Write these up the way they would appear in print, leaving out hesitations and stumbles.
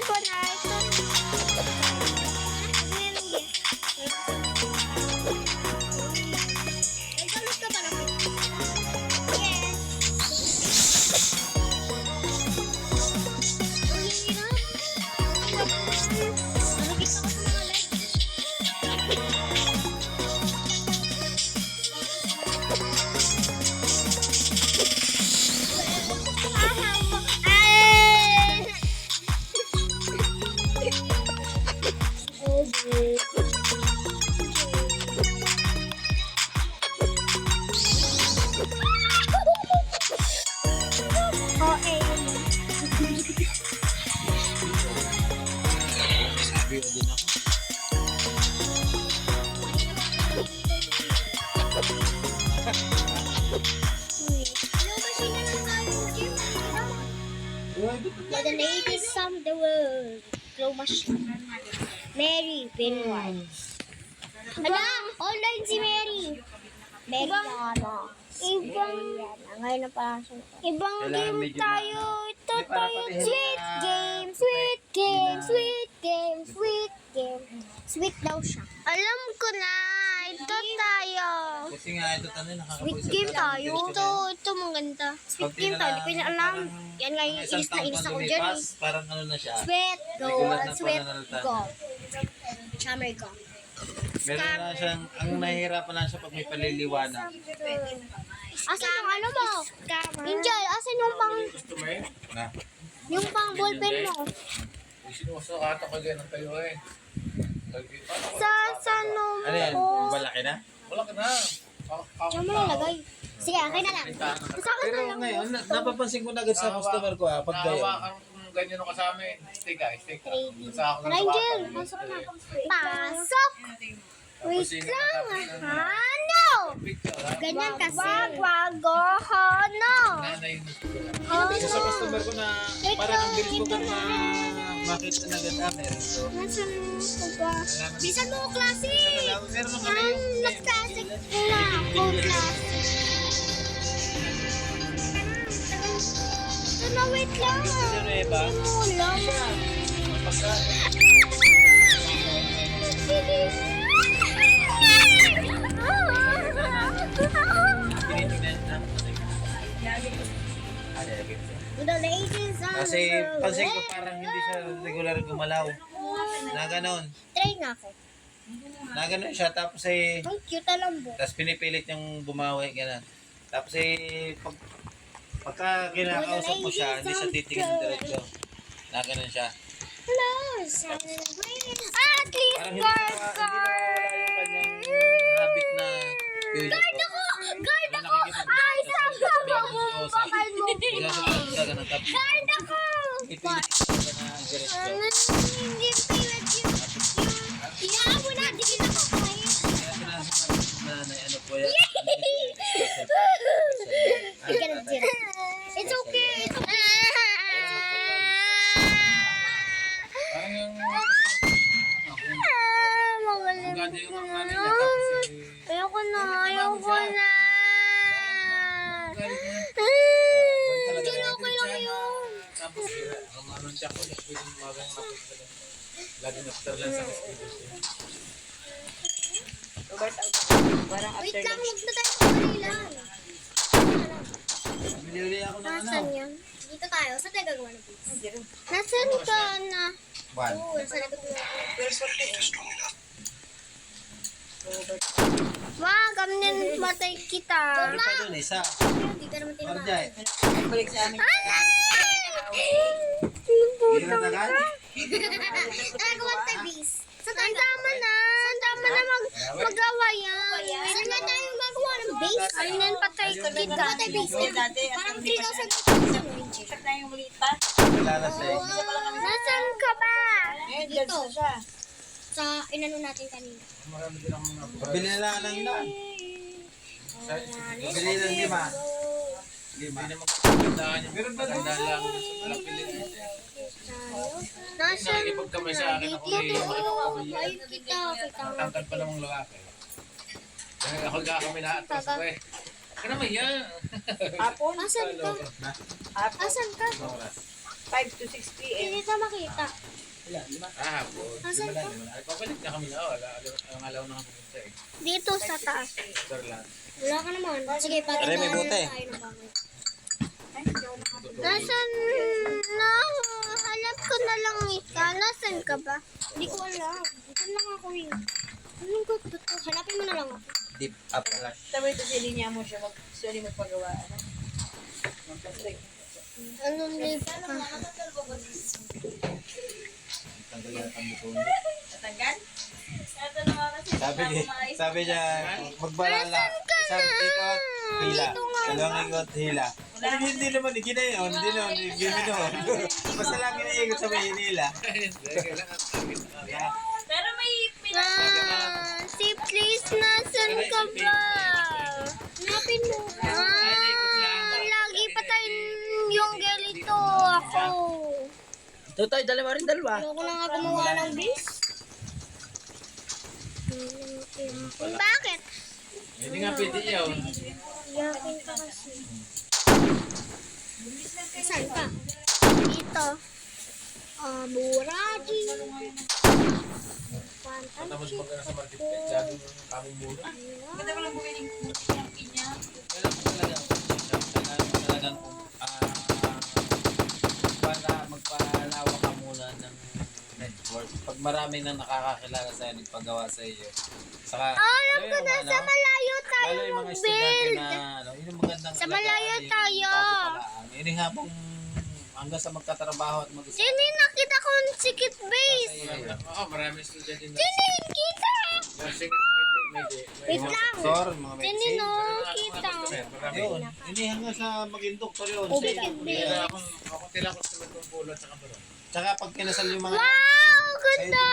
ko na ito. Nagsalit ka ba na? Yes. The ladies of the world. Glow machine. Mary Pinwhite. Ala, online si Mary. Mary na ano. Ibang, ngayon na pala siya. Ibang game tayo. Ito tayo. Sweet game, sweet game, sweet game, sweet game. Sweet daw siya. Alam ko na. Ito tayo. Kasi nga ito tanong nakakapag Sweet game tayo. Ito maganda. Sweet game tayo. Di ko na alam. Yan nga yung inis na inis ako dyan eh. Parang ano na siya. Sweet go. Sweet go. Summer go. Meron na siyang, ang nahihirapan na siya pag may paliliwanag. Asan yung ano mo? Angel, asan yung pang... Na. Yung pang ballpen mo? Sinusukata ko din ang tayo eh. Sa ano mo? Ano yan? Malaki na? Wala ka na. Diyan mo nalagay. Sige, akin na lang. Sa akin Pero na lang. ngayon, napapansin ko na agad sa customer ko pag gayon. Nahawakan kung ganyan ako sa amin. Stick ah, stick ah. Sa ako Tara, Angel. Pasok na. Pasok! Wait lang. Ano? Ganyan kasi. Wag, no. Nanay Isa sa customer ko na parang ang bilis ko ka na makita na agad meron. So, Nasaan ko ba? Bisan mo, klase. meron na kami yung... Nagklase ko na ako, klase. Ito na, wait lang. Ano eh ba? Ano lang? Tinitingnan na. The ladies on Kasi the world. pansin ko parang hindi siya regular gumalaw. Na ganon. Try nga ako. Na ganon siya. Tapos eh, Ang cute alam mo. tapos pinipilit niyang bumawi. Ganon. Tapos eh, pagka kinakausap mo siya, hindi siya titingin ng diretso. Na ganon siya. Hello. At least Parang hindi guard, nawawala yung kanyang habit na curious. Guard ako! Guard ako! Ay, sama mo! Bakal mo! Guard ako! Ipilit ka na diretso. Hindi pilit yun. Iyaan mo na! Di kita ko kaya. Kaya pinasok na ano po yan. I cannot do it. It's okay. It's okay. Parang yung... Magaling Ganda yung ko mga na. nanay niya. Tapos eh... Ayoko na. Ayoko na. Diyan okay lang yun. Tapos kamanon siya ko. Pwede magang nakita. Lagi na lang sa hospital. Wait lang. Huwag na tayo kumali lang. Bili ako ng ano. Nasaan yan? Dito tayo. Saan tayo gagawa ng pizza? Nasaan ka na? One. Oo, nasa likod mo. Wag, kamnin matay kita. Ano pa doon isa? Hindi ka naman tinama. Arjay. Balik sa amin. Hindi na tagal? Nagawa tayo bis. Ang tama na. Ang tama na magawa yan. Saan na tayo magawa ng base? Kamnin patay kita. Magawa tayo base. Parang 3,000 Check na yung maliit pa. Kalalas na eh. Nasaan ka ba? Eh, dito siya. Sa inano natin kanina. Marami din ako mga... Pabili na lang ng ilan. Pabili ng lima. Hindi naman magandaan yung maganda lang sa palapilin. Nasaan Nakikipagkamay sa akin ako eh. Ay, kita. Matangkad pa namang lalaki. Dahil ako kami na atas ko eh. Ano naman yan? Hapon. Asan ka? Asan ka? 5 to 6 p.m. Hindi ka makita. Hapon. Asan ka? Ay, pabalik na kami na. Ang alaw na pupunta eh. Dito sa taas. Switzerland. Wala ka naman. Sige, Aray, may patadaan bote. na tayo ng bahay. Nasaan na? Hanap ko na lang ika. Nasaan ka ba? Hindi ko alam. Dito lang ako eh. Anong ko to? Hanapin mo na lang ako. Deep up flash. Sabi ito silinya mo siya, sorry magpagawa. Anong live ka? Tanggal yan ang buto niya. Natanggal? Sabi niya, magbalala. Isang ikot, hila. Dalawang ikot, hila. Hindi naman, ginayon. Hindi naman, ginayon. Basta lang iniikot sa may hinila. Pero may Si please, nasaan ka ba? Hanapin mo. Lagi patayin yung gelito ako. Tutoy, dalawa rin dalawa. Ayoko na nga gumawa ng bis. Bakit? Hindi nga pwede yun. Yakin ka kasi. Saan ka? Dito. Buragi. Tapos pag nasa marketplace, sabi mo kaming mura. Ganda mo lang bumili ng pinya. Kailan ko talagang magpalawak ka muna ng network. Pag marami na nakakakilala sa'yo, nagpagawa sa iyo. Saka, Alam ko na, sa malayo tayo lalo yung mga estudyante mag-build. na, yun yung magandang Sa malayo alagaan, yung tayo. bago palaan. Yun yung habang hanggang sa magtatrabaho at mag-isa. Sini, nakita ko yung sikit base. Oo, marami estudyante na. Sini, kita. Nursing, Wait lang. Sor, mga Sini, medicine. no, kita. Yun, yun hanggang sa maging doktor yun. Oh, Sa- sikit base. Ako tila ko sa mga pulot sa kabaro. Tsaka pag kinasal yung mga... Wow, ganda.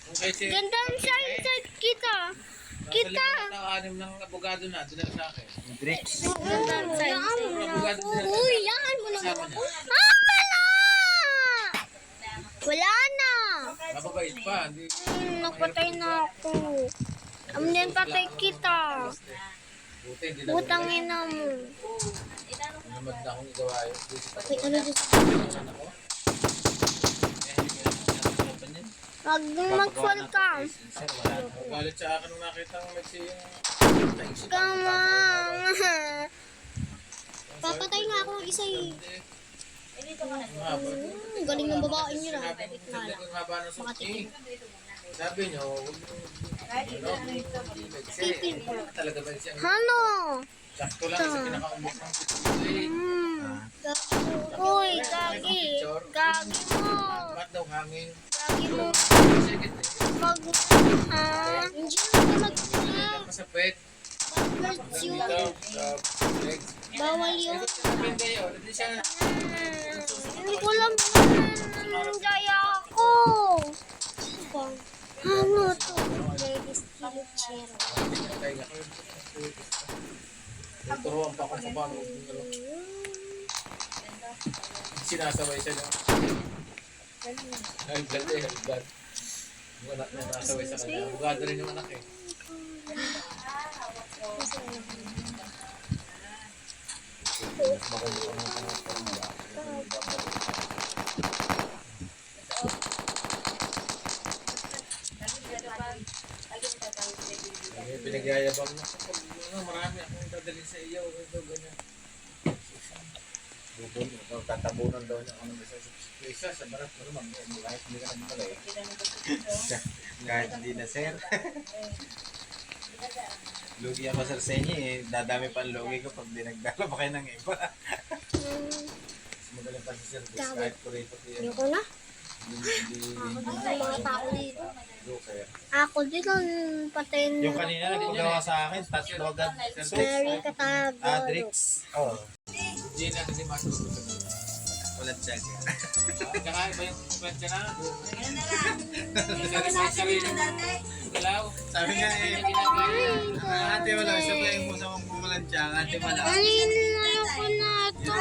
Kung kasi... Ganda ang sunset kita. Kita. Anim ng abogado na, dinala sa akin. Drix. Ganda ang sunset. Uy, yakan mo naman Kasama ako. niya. Wala! Wala na. Mababait pa, hindi... Nagpatay na ako. Amnin patay kita. Buti, hindi na... Butangin na mo. Namad na akong igawa yun. Wait, ano dito? Mag-fall ka. Galit sa akin nung nakita ko nagsiyang... Come on. Papatay nga ako ng isa eh. Galing ng babae niyo na. Wait na lang. Ang haba ng suki. Sabi niyo, huwag mo... Talaga ba siya? Ano? Sakto lang sa pinakaumok ng pituloy. Uy, gagi. Gagi mo. Ba't daw hangin? Gagi mo. Sige, Pag... Hindi na ka masapit. mag-hurt you. Dito, sa legs. Bawal yun. Sabihin kayo, hindi siya... Hindi ko alam naman. Gaya ako. Ano to? Ladies wheelchair. Turuan pa kung paano. Sinasaway siya niya. Halbad eh, halbad. Yung anak niya nasaway sa kanya. Bugado rin yung anak eh. Pinagyayabang na. Marami akong dadalhin sa iyo. Ito, ganyan. Tatabunan daw niya kung isa sa barat mo naman. Kahit hindi ka nagpala eh. Kahit hindi na, sir. Lugi ako sir sa inyo eh. Dadami pa ang lugi ko pag dinagdala pa kayo ng iba. Mas magaling pa si Sir Chris kahit kuripot yan. Ayoko na. Hindi Mga tao dito. kaya. Ako din ang patayin Yung kanina nagpagawa sa akin, tatlo agad. Mary Katago. Adrix. Oo. Hindi na kasi matulog sa mga. Walang check. Tsaka iba yung kwensya na. Sarili mo. Galaw. Sabi nga eh, ate wala, siya pa yung musa kong kumalansya, ate wala. Alin na ako na ito.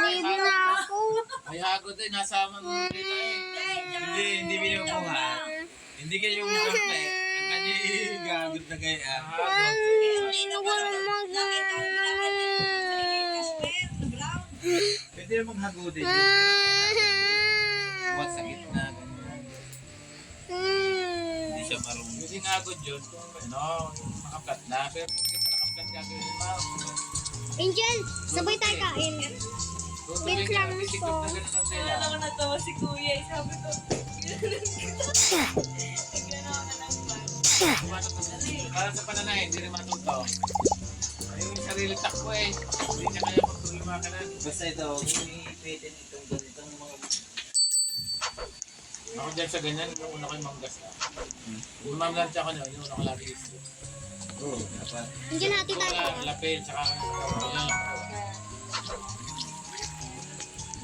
Need na ako. Ay hago din, nasama mo nila eh. Hindi binubuhat. Hindi kayo yung kampe. Ang kanya gagod na kayo. Hindi ko mag... Pwede namang hagodin. Buwan sa gitna. ganyan. Hindi siya marunong. Hindi nga agad yun. Kung ano, nakaplat na. Pero hindi pa nakaplat gagawin yung ma'am. Angel, sabay tayo kain. Wait lang po. Wala ako natawa si Kuya. Sabi ko, Para sa pananay, hindi rin matuto. Ay, yung sarili takbo eh. Hindi niya kaya magtulima ka na. Basta ito, iniipitin itong ganitong mga... Ako dyan sa ganyan, yung una ko yung manggas na. Yung mamlansya ko nyo, yung una ko lagi ito. Oo, dapat. Angel, hati tayo. Lapin, saka yun.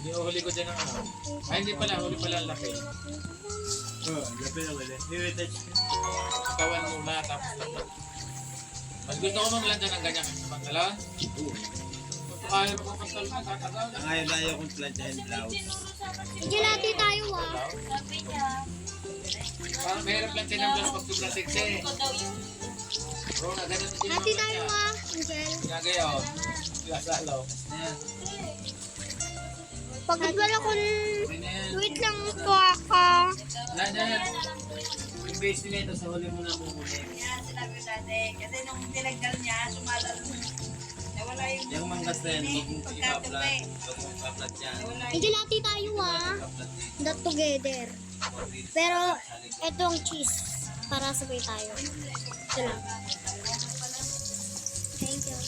Yung huli ko dyan ng ano. Ay, hindi pala, huli pala ang lapin. Oo, gabi na wala. I-retouch ko. Katawan muna, tapos lapin. Mas gusto ko mamlansya ng ganyan kasi pangalawan. Kung kaya mo pagkakal na tatagal. Ang ayaw kong planchahin blouse. Angel, hati tayo sabi niya, Parang mahirap lang siya ng blouse pag sobrang sexy. ito daw yung Bro, na ganun din yung Hati mga tayo kanya. Angel. Ginagaya o. Lasalo. Ayan. Pagkagala ko Hindi na yan. wait lang po ako. Yan. Yung base nila ito, sa huli mo na kukunin. niya, sinabi ko dati. Kasi nung tinagdal niya, sumalalo. Nawala yung Yung manggas na yan, huwag mong pagkatabi. i-upload. Huwag mong i-upload yan. Nawala yung Angel, hati tayo I-upload din. Not together. Pero, ito ang cheese. Para sabay tayo. Ito lang. Thank you.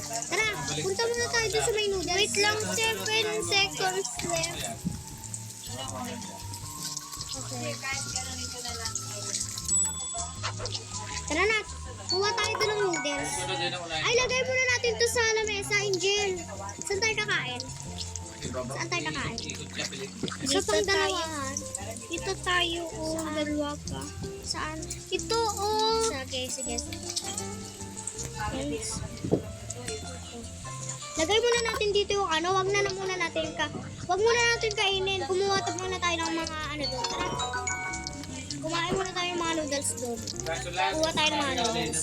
Tara, punta muna tayo dun sa may noodles. Wait lang, 7 seconds left. Okay. kahit gano'n ito na lang. Tara na, kuha tayo dun ng noodles. Sunod yun ang unahin. Ay, lagay muna natin to sa lamesa, Angel. Saan tayo kakain? Saan tayo kakain? Ikot siya, pilit. Sa pang dalawahan. Ito tayo, dalawa pa. Saan? Ito, Sige, sige. Lagay muna natin dito yung ano, wag muna natin kainin. Kumuha muna tayo ng mga ano doon. Tara. Kumain muna tayo ng mga noodles doon. Kaso lang, Kuha tayo ng mga noodles.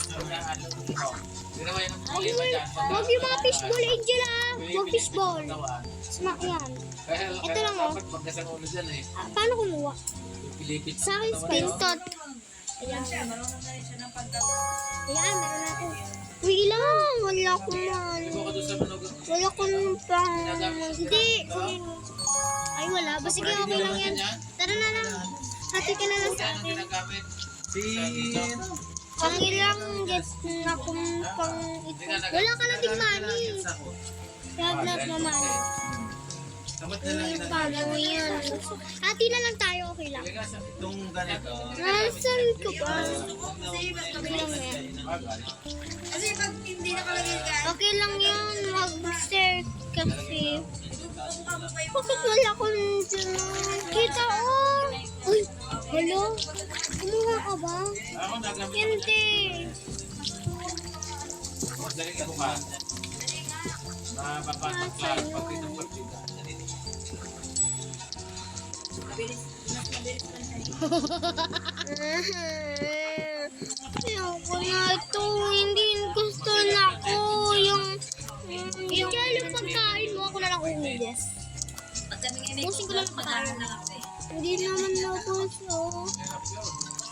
Ginawa yun ang Ay, problema dyan. wag yung mga fishball, Angel Wag fishball. Katawan. Smack yan. Kaya Ito lang, oh. dapat magdasang ulo dyan eh. Paano kumuha? Pilipit Sa akin, pintot. Ayan siya, marunong na rin siya ng pagkakas. Ayan, meron natin. Uy, ilang? Wala ko man. Ibo ka doon sa manog. Wala ko nung pang... Hindi. Ay, wala. Ba, sige, okay lang yan. Tara na lang. Hati ka na lang sa Saan ang akin. ginagamit? Pang ilang get na kung pang... Wala ka na ting money. Kaya vlog na money. Dapat na lang Ano yung paano yan? Hati na lang tayo, okay lang. itong ganito. Nasaan ka ba? Okay lang yan. Kasi pag hindi nakalagay ka, Okay lang yan. Mag-share kasi. kung pa yung Bakit wala ko kita, Uy, hello? Kumuha ka ba? Ako nagamit. Hindi. Madaling ako ka. Mapapatang class pag pinapagpita. Ayoko na ito. Hindi gusto na ko. Yung pagkain mo, ako na lang uugas. pag kami ngayon ay Pusin ko lang pagkain. na kape. Hindi naman na gusto.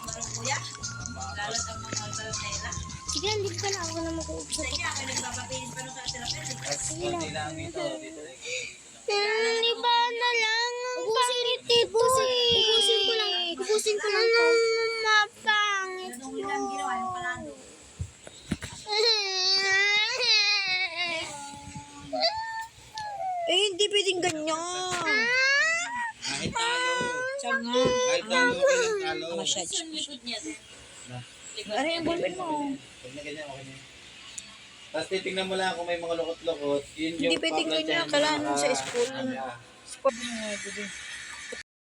Marong kuya, lalo sa mga alkaltela. Sige, hindi ka na ako na mag-uubos. Sa inyo, ako nagpapapilis pa nung sa atirapel. Konti lang dito. Dito lang. Hindi ba na lang? Ubusin ito. Ubusin ko lang. Ubusin ko lang. Mapangit Anong ilang ginawa yung palado? hindi pwedeng ganyan. Kahit talo. Kahit talo, okay lang talo. Yung likod niya din. Ano yung ballpen mo? Pag na ganyan, okay na. Tapos titignan mo lang kung may mga lukot-lukot. Yun yung Hindi pwedeng pa-planchahin ganyan, mo kailangan naka- sa school. ano, Sport na nga,